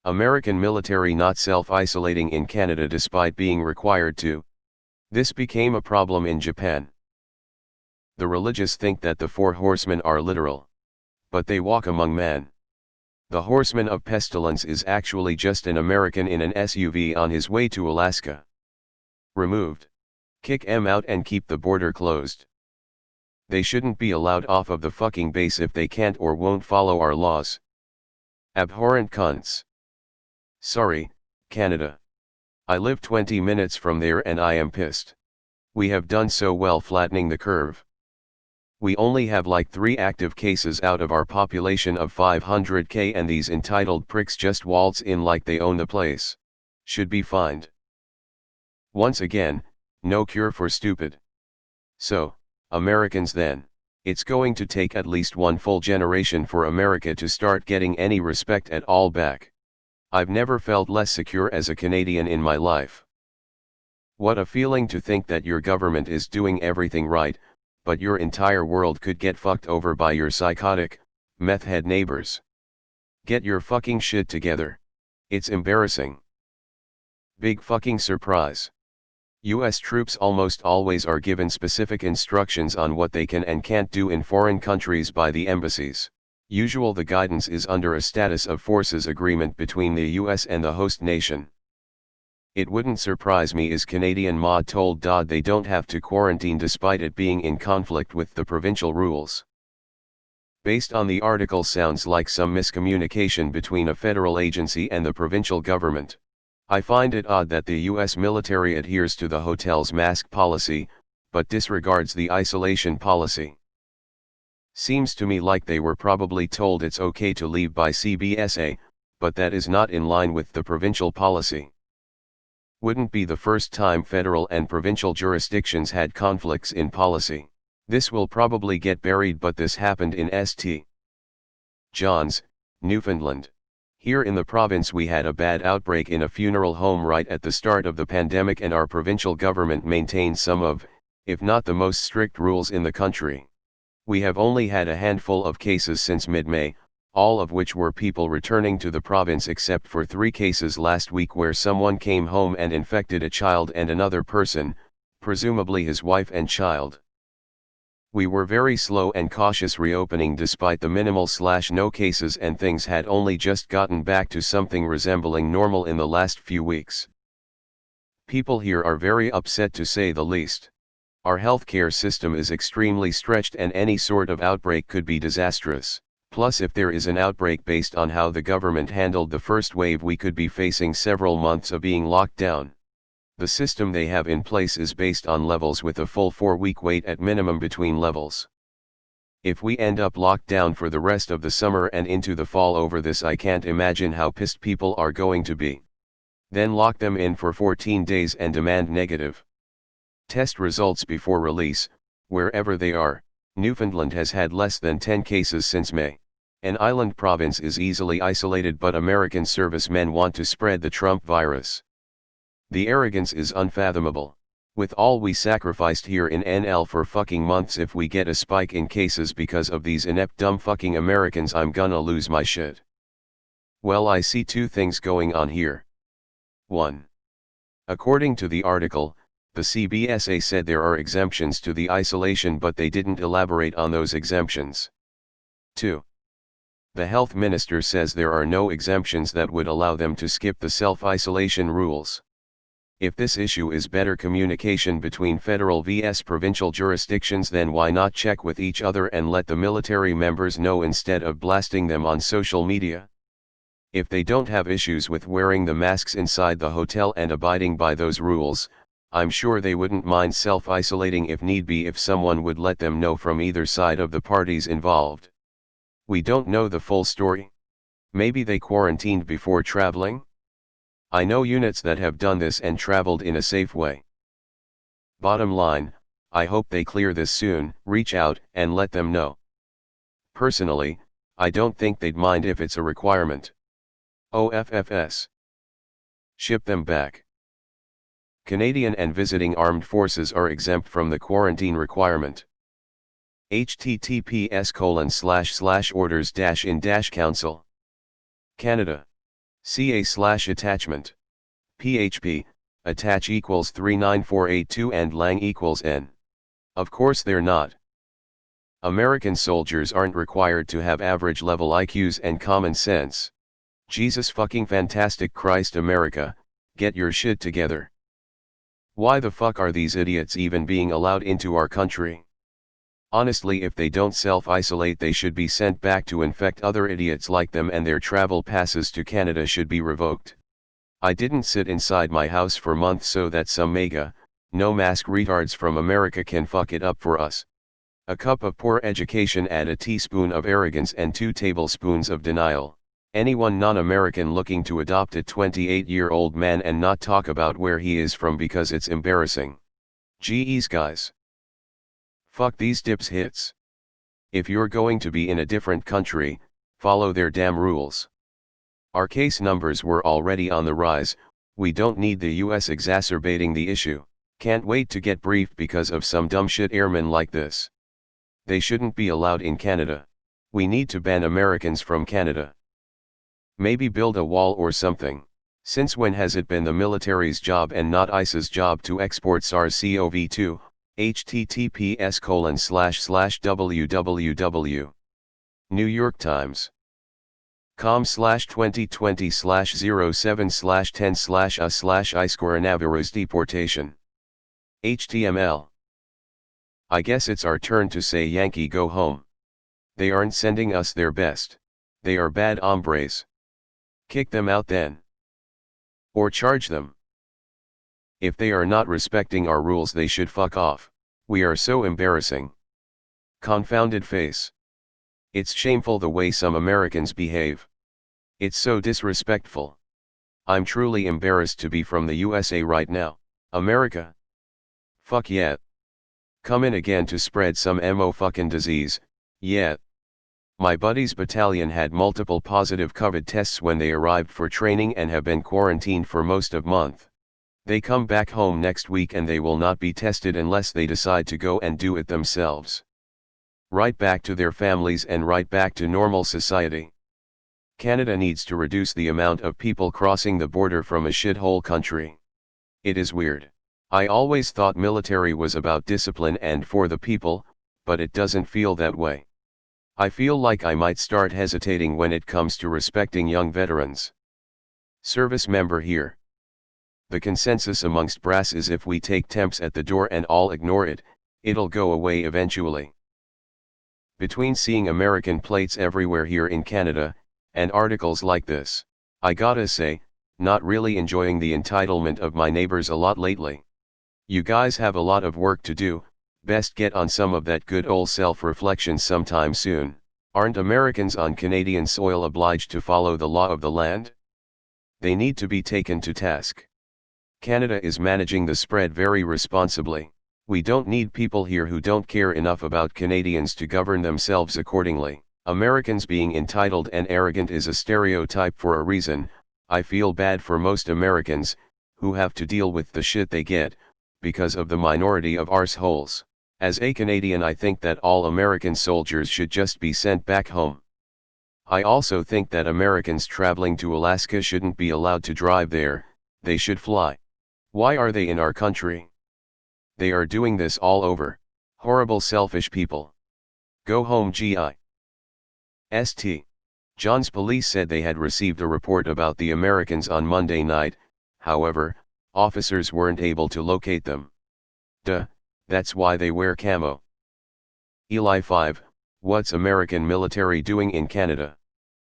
American military not self-isolating in Canada despite being required to. This became a problem in Japan. The religious think that the four horsemen are literal. But they walk among men. The horseman of pestilence is actually just an American in an SUV on his way to Alaska. Removed. Kick 'em out and keep the border closed. They shouldn't be allowed off of the fucking base if they can't or won't follow our laws. Abhorrent cunts. Sorry, Canada. I live 20 minutes from there and I am pissed. We have done so well flattening the curve. We only have like 3 active cases out of our population of 500k and these entitled pricks just waltz in like they own the place. Should be fined. Once again, no cure for stupid. So, Americans then, it's going to take at least one full generation for America to start getting any respect at all back. I've never felt less secure as a Canadian in my life. What a feeling to think that your government is doing everything right, but your entire world could get fucked over by your psychotic, meth head neighbors. Get your fucking shit together. It's embarrassing. Big fucking surprise. US troops almost always are given specific instructions on what they can and can't do in foreign countries by the embassies. The guidance is under a status of forces agreement between the US and the host nation. It wouldn't surprise me is Canadian mod told Dodd they don't have to quarantine despite it being in conflict with the provincial rules. Based on the article sounds like some miscommunication between a federal agency and the provincial government. I find it odd that the US military adheres to the hotel's mask policy, but disregards the isolation policy. Seems to me like they were probably told it's okay to leave by CBSA, but that is not in line with the provincial policy. Wouldn't be the first time federal and provincial jurisdictions had conflicts in policy. This will probably get buried, but this happened in St. John's, Newfoundland. Here in the province we had a bad outbreak in a funeral home right at the start of the pandemic and our provincial government maintained some of, if not the most strict rules in the country. We have only had a handful of cases since mid-May, all of which were people returning to the province except for 3 cases last week where someone came home and infected a child and another person, presumably his wife and child. We were very slow and cautious reopening despite the minimal/no cases, and things had only just gotten back to something resembling normal in the last few weeks. People here are very upset to say the least. Our healthcare system is extremely stretched and any sort of outbreak could be disastrous. Plus if there is an outbreak based on how the government handled the first wave we could be facing several months of being locked down. The system they have in place is based on levels with a full 4-week wait at minimum between levels. If we end up locked down for the rest of the summer and into the fall over this, I can't imagine how pissed people are going to be. Then lock them in for 14 days and demand negative test results before release. Wherever they are, Newfoundland has had less than 10 cases since May. An island province is easily isolated, but American servicemen want to spread the Trump virus. The arrogance is unfathomable. With all we sacrificed here in NL for fucking months, if we get a spike in cases because of these inept dumb fucking Americans, I'm gonna lose my shit. Well, I see 2 things going on here. 1. According to the article, the CBSA said there are exemptions to the isolation, but they didn't elaborate on those exemptions. 2. The health minister says there are no exemptions that would allow them to skip the self-isolation rules. If this issue is better communication between federal vs provincial jurisdictions, then why not check with each other and let the military members know instead of blasting them on social media? If they don't have issues with wearing the masks inside the hotel and abiding by those rules, I'm sure they wouldn't mind self-isolating if need be, if someone would let them know from either side of the parties involved. We don't know the full story. Maybe they quarantined before traveling? I know units that have done this and traveled in a safe way. Bottom line, I hope they clear this soon, reach out and let them know. Personally, I don't think they'd mind if it's a requirement. OFFS. Ship them back. Canadian and visiting armed forces are exempt from the quarantine requirement. https://orders-in-council. Canada. CA/attachment. PHP, attach equals 39482 and lang equals n. Of course they're not. American soldiers aren't required to have average level IQs and common sense. Jesus fucking fantastic Christ America, get your shit together. Why the fuck are these idiots even being allowed into our country? Honestly, if they don't self-isolate, they should be sent back to infect other idiots like them, and their travel passes to Canada should be revoked. I didn't sit inside my house for months so that some mega, no mask retards from America can fuck it up for us. A cup of poor education, add a teaspoon of arrogance and 2 tablespoons of denial. Anyone non-American looking to adopt a 28-year-old man and not talk about where he is from because it's embarrassing. Geez guys. Fuck these dips hits. If you're going to be in a different country, follow their damn rules. Our case numbers were already on the rise, we don't need the US exacerbating the issue. Can't wait to get briefed because of some dumb shit airmen like this. They shouldn't be allowed in Canada. We need to ban Americans from Canada. Maybe build a wall or something. Since when has it been the military's job and not ICE's job to export SARS-CoV-2? https://www. New York Times. com/2020/07/10/a/ice-coronavirus deportation. HTML. I guess it's our turn to say Yankee go home. They aren't sending us their best. They are bad hombres. Kick them out then. Or charge them. If they are not respecting our rules, they should fuck off. We are so embarrassing. Confounded face. It's shameful the way some Americans behave. It's so disrespectful. I'm truly embarrassed to be from the USA right now. America. Fuck yeah. Come in again to spread some mo fucking disease, yeah. My buddy's battalion had multiple positive COVID tests when they arrived for training and have been quarantined for most of month. They come back home next week and they will not be tested unless they decide to go and do it themselves. Right back to their families and right back to normal society. Canada needs to reduce the amount of people crossing the border from a shithole country. It is weird. I always thought military was about discipline and for the people, but it doesn't feel that way. I feel like I might start hesitating when it comes to respecting young veterans. Service member here. The consensus amongst brass is if we take temps at the door and all ignore it, it'll go away eventually. Between seeing American plates everywhere here in Canada, and articles like this, I gotta say, not really enjoying the entitlement of my neighbors a lot lately. You guys have a lot of work to do, best get on some of that good old self-reflection sometime soon. Aren't Americans on Canadian soil obliged to follow the law of the land? They need to be taken to task. Canada is managing the spread very responsibly. We don't need people here who don't care enough about Canadians to govern themselves accordingly. Americans being entitled and arrogant is a stereotype for a reason. I feel bad for most Americans, who have to deal with the shit they get, because of the minority of arseholes. As a Canadian, I think that all American soldiers should just be sent back home. I also think that Americans traveling to Alaska shouldn't be allowed to drive there, they should fly. Why are they in our country? They are doing this all over. Horrible selfish people. Go home GI. St. John's police said they had received a report about the Americans on Monday night, however, officers weren't able to locate them. Duh, that's why they wear camo. Eli 5, what's American military doing in Canada?